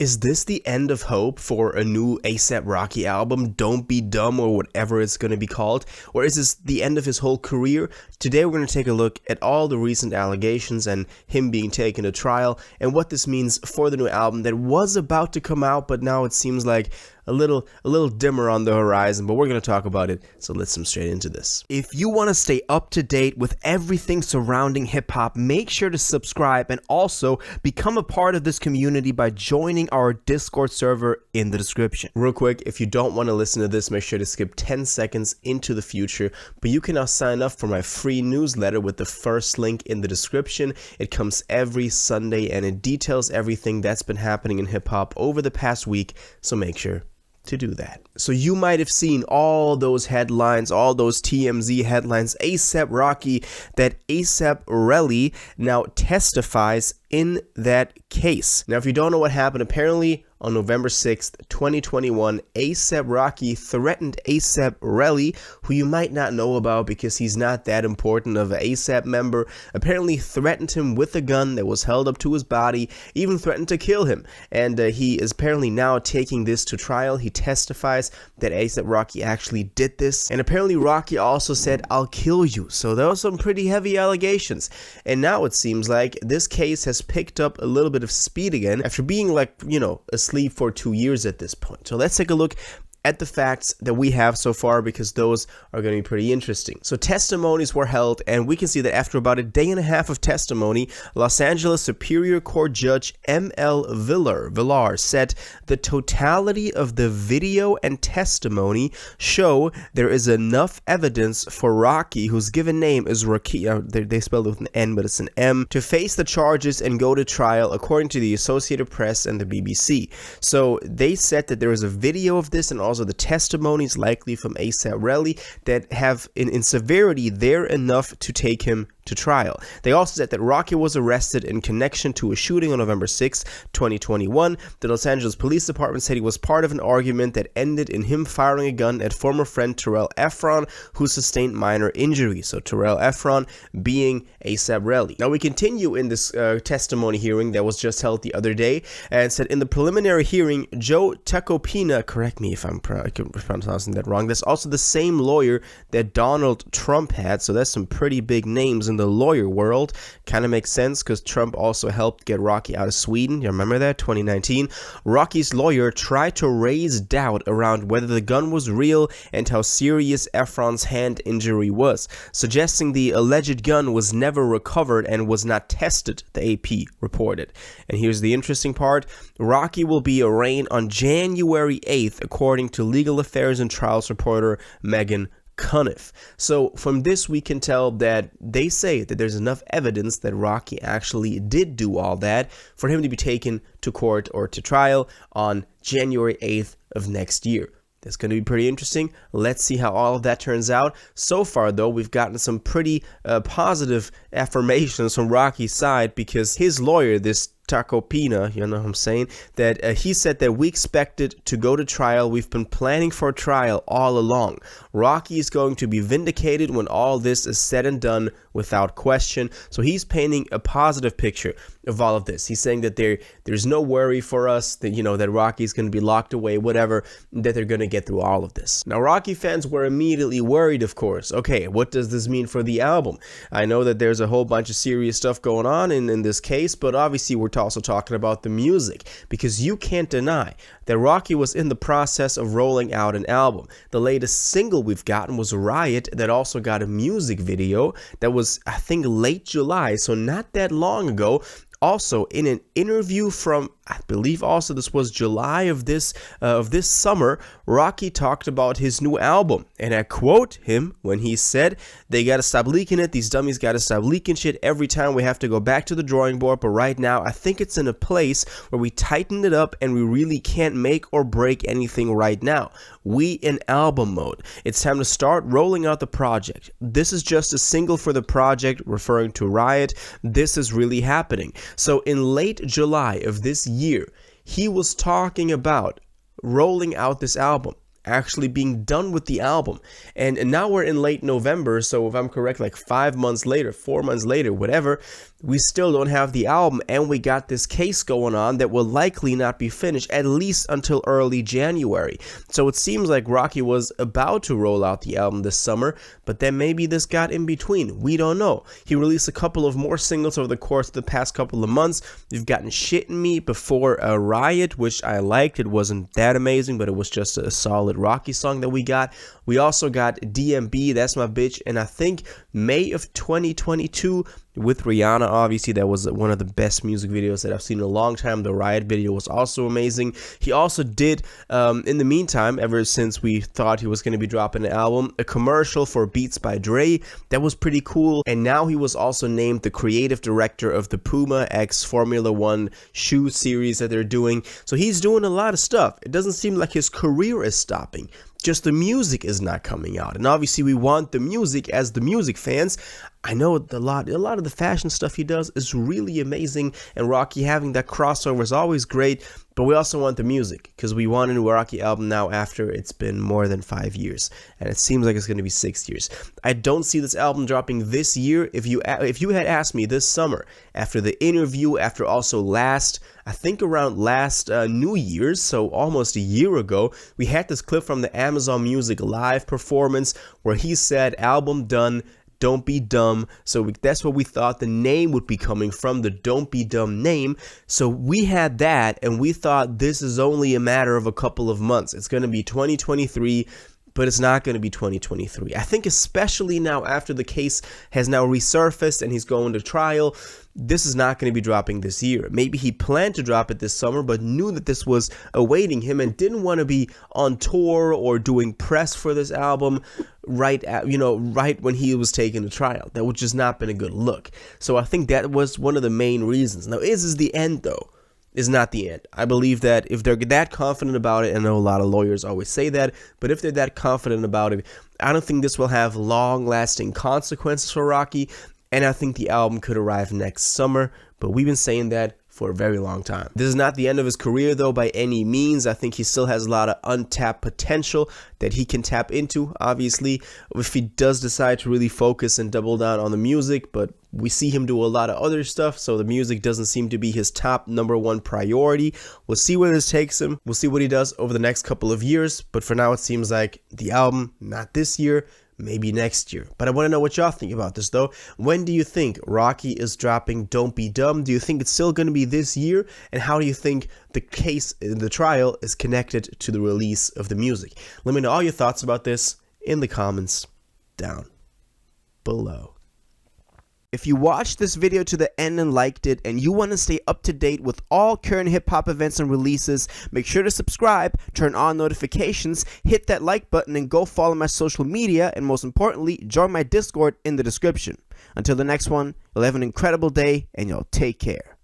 Is this the end of hope for a new A$AP Rocky album, Don't Be Dumb, or whatever it's going to be called? Or is this the end of his whole career? Today we're going to take a look at all the recent allegations and him being taken to trial and what this means for the new album that was about to come out, but now it seems like a little dimmer on the horizon, but we're going to talk about it, so let's jump straight into this. If you want to stay up to date with everything surrounding hip-hop, make sure to subscribe and also become a part of this community by joining our Discord server in the description. Real quick, if you don't want to listen to this, make sure to skip 10 seconds into the future, but you can now sign up for my free newsletter with the first link in the description. It comes every Sunday and it details everything that's been happening in hip-hop over the past week, so make sure to do that. So you might have seen all those headlines, all those TMZ headlines, A$AP Rocky, that A$AP Relly now testifies in that case. Now, if you don't know what happened, apparently on November 6th, 2021, A$AP Rocky threatened A$AP Relly, who you might not know about because he's not that important of an A$AP member, apparently threatened him with a gun that was held up to his body, even threatened to kill him. And he is apparently now taking this to trial. He testifies that A$AP Rocky actually did this. And apparently Rocky also said, "I'll kill you." So those are some pretty heavy allegations. And now it seems like this case has picked up a little bit of speed again after being asleep for 2 years at this point. So let's take a look at the facts that we have so far, because those are going to be pretty interesting. So testimonies were held, and we can see that after about a day and a half of testimony, Los Angeles Superior Court Judge M.L. Villar said the totality of the video and testimony show there is enough evidence for Rocky, whose given name is Rocky, they spelled it with an N but it's an M, to face the charges and go to trial, according to the Associated Press and the BBC. So they said that there is a video of this, and also the testimonies likely from A$AP Relly that have in severity they're enough to take him to trial. They also said that Rocky was arrested in connection to a shooting on November 6, 2021. The Los Angeles Police Department said he was part of an argument that ended in him firing a gun at former friend Terrell Efron, who sustained minor injuries. So Terrell Efron being A$AP Relly. Now we continue in this testimony hearing that was just held the other day, and said in the preliminary hearing, Joe Tacopina, correct me if I'm pronouncing that wrong, that's also the same lawyer that Donald Trump had, so that's some pretty big names in the lawyer world. Kind of makes sense because Trump also helped get Rocky out of Sweden. You remember that? 2019. Rocky's lawyer tried to raise doubt around whether the gun was real and how serious Efron's hand injury was, suggesting the alleged gun was never recovered and was not tested, the AP reported. And here's the interesting part. Rocky will be arraigned on January 8th, according to legal affairs and trials reporter Megan Cuniff. So from this we can tell that they say that there's enough evidence that Rocky actually did do all that for him to be taken to court or to trial on January 8th of next year. That's going to be pretty interesting. Let's see how all of that turns out. So far, though, we've gotten some pretty positive affirmations from Rocky's side, because his lawyer, this Tacopina, you know what I'm saying, that he said that we expected to go to trial. We've been planning for a trial all along. Rocky is going to be vindicated when all this is said and done, without question. So he's painting a positive picture of all of this. He's saying that there's no worry for us, that that Rocky's going to be locked away, whatever, that they're going to get through all of this. Now, Rocky fans were immediately worried, of course. Okay, what does this mean for the album? I know that there's a whole bunch of serious stuff going on in this case, but obviously we're also talking about the music, because you can't deny that Rocky was in the process of rolling out an album. The latest single we've gotten was Riot, that also got a music video that was, I think, late July, so not that long ago. Also, in an interview from, I believe also this was July of this summer, Rocky talked about his new album, and I quote him when he said, "They gotta stop leaking it. These dummies gotta stop leaking shit. Every time we have to go back to the drawing board, but right now I think it's in a place where we tighten it up and we really can't make or break anything right now. We in album mode. It's time to start rolling out the project. This is just a single for the project," referring to Riot. "This is really happening." So in late July of this year, he was talking about rolling out this album. actually being done with the album. And now we're in late November, so if I'm correct, like 5 months later, 4 months later, whatever, we still don't have the album, and we got this case going on that will likely not be finished at least until early January. So it seems like Rocky was about to roll out the album this summer, but then maybe this got in between. We don't know. He released a couple of more singles over the course of the past couple of months. We've gotten Shit in Me before Riot, which I liked. It wasn't that amazing, but it was just a solid Rocky song that we got. We also got DMB, That's My Bitch, and I think May of 2022 with Rihanna. Obviously, that was one of the best music videos that I've seen in a long time. The Riot video was also amazing. He also did, in the meantime, ever since we thought he was going to be dropping an album, a commercial for Beats by Dre. That was pretty cool. And now he was also named the creative director of the Puma X Formula One shoe series that they're doing. So he's doing a lot of stuff. It doesn't seem like his career is stopping. Just the music is not coming out. And obviously we want the music as the music fans. I know a lot of the fashion stuff he does is really amazing, and Rocky having that crossover is always great, but we also want the music because we want a new Rocky album now after it's been more than 5 years, and it seems like it's going to be 6 years. I don't see this album dropping this year. If you had asked me this summer, after the interview, after also I think around last New Year's, so almost a year ago, we had this clip from the Amazon Music live performance where he said, album done, don't be dumb. So that's what we thought the name would be coming from, the Don't Be Dumb name. So we had that, and we thought this is only a matter of a couple of months. It's going to be 2023, but it's not going to be 2023. I think especially now after the case has now resurfaced and he's going to trial, this is not going to be dropping this year. Maybe he planned to drop it this summer, but knew that this was awaiting him and didn't want to be on tour or doing press for this album right when he was taking the trial. That would just not been a good look. So I think that was one of the main reasons. Now, is the end though? Is not the end. I believe that if they're that confident about it, and I know a lot of lawyers always say that, but if they're that confident about it, I don't think this will have long-lasting consequences for Rocky, and I think the album could arrive next summer, but we've been saying that for a very long time. This is not the end of his career though by any means. I think he still has a lot of untapped potential that he can tap into, obviously, if he does decide to really focus and double down on the music, but we see him do a lot of other stuff, so the music doesn't seem to be his top #1 priority. We'll see where this takes him. We'll see what he does over the next couple of years, but for now it seems like the album, not this year, maybe next year. But I want to know what y'all think about this though. When do you think Rocky is dropping Don't Be Dumb? Do you think it's still going to be this year? And how do you think the case in the trial is connected to the release of the music? Let me know all your thoughts about this in the comments down below. If you watched this video to the end and liked it, and you want to stay up to date with all current hip-hop events and releases, make sure to subscribe, turn on notifications, hit that like button, and go follow my social media, and most importantly, join my Discord in the description. Until the next one, you'll have an incredible day, and y'all take care.